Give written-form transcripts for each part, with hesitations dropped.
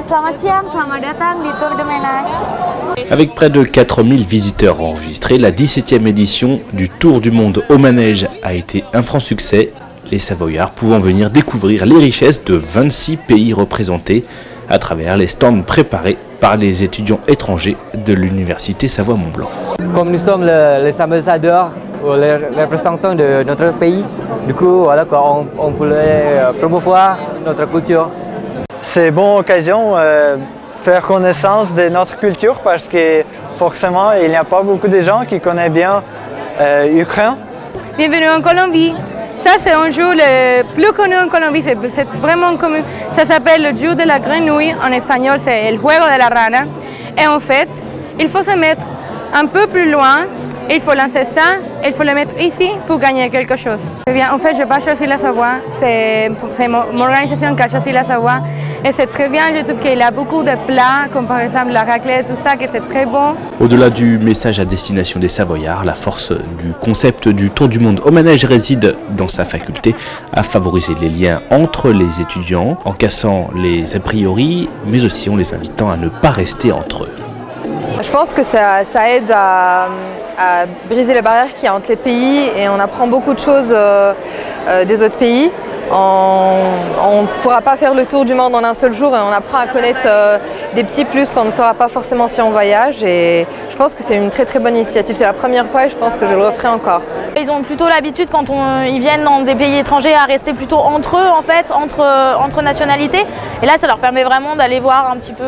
Selamat siang, selamat datang di Tour de Ménage. Avec près de 4000 visiteurs enregistrés, la 17e édition du Tour du Monde au Manège a été un franc succès, les Savoyards pouvant venir découvrir les richesses de 26 pays représentés à travers les stands préparés par les étudiants étrangers de l'Université Savoie-Mont-Blanc. Comme nous sommes les ambassadeurs ou les représentants de notre pays, du coup, voilà, on voulait promouvoir notre culture. C'est une bonne occasion de faire connaissance de notre culture parce que forcément, il n'y a pas beaucoup de gens qui connaissent bien l'Ukraine. Bienvenue en Colombie. Ça, c'est un jeu le plus connu en Colombie, c'est vraiment connu. Ça s'appelle le jeu de la grenouille, en espagnol c'est el juego de la rana. Et en fait, il faut se mettre un peu plus loin, il faut lancer ça, il faut le mettre ici pour gagner quelque chose. Eh bien, en fait, je n'ai pas choisi la Savoie, c'est mon organisation qui a choisi la Savoie. Et c'est très bien, je trouve qu'il y a beaucoup de plats, comme par exemple la raclette, tout ça, que c'est très bon. Au-delà du message à destination des Savoyards, la force du concept du Tour du Monde au Manège réside dans sa faculté à favoriser les liens entre les étudiants, en cassant les a priori, mais aussi en les invitant à ne pas rester entre eux. Je pense que ça aide à briser les barrières qu'il y a entre les pays et on apprend beaucoup de choses des autres pays. On ne pourra pas faire le tour du monde en un seul jour et on apprend à connaître des petits plus qu'on ne saura pas forcément si on voyage et je pense que c'est une très bonne initiative. C'est la première fois et je pense que je le referai encore. Ils ont plutôt l'habitude quand ils viennent dans des pays étrangers à rester plutôt entre eux en fait, entre nationalités. Et là ça leur permet vraiment d'aller voir un petit peu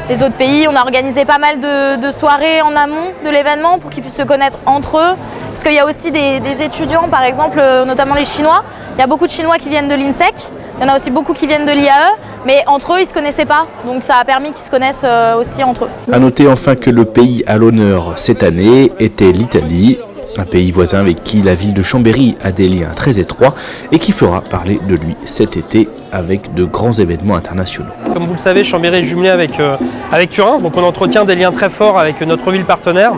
les autres pays. On a organisé pas mal de soirées en amont de l'événement pour qu'ils puissent se connaître entre eux. Parce qu'il y a aussi des étudiants, par exemple, notamment les Chinois. Il y a beaucoup de Chinois qui viennent de l'INSEC, il y en a aussi beaucoup qui viennent de l'IAE, mais entre eux ils ne se connaissaient pas. Donc ça a permis qu'ils se connaissent aussi entre eux. A noter enfin que le pays à l'honneur cette année était l'Italie. Un pays voisin avec qui la ville de Chambéry a des liens très étroits et qui fera parler de lui cet été avec de grands événements internationaux. Comme vous le savez, Chambéry est jumelé avec Turin, donc on entretient des liens très forts avec notre ville partenaire.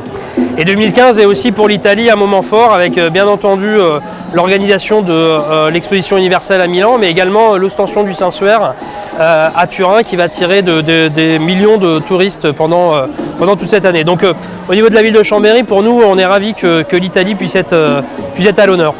Et 2015 est aussi pour l'Italie un moment fort avec bien entendu l'organisation de l'exposition universelle à Milan, mais également l'ostension du Saint-Suaire à Turin qui va attirer des millions de touristes pendant toute cette année. Donc au niveau de la ville de Chambéry, pour nous, on est ravis que l'Italie puisse être à l'honneur.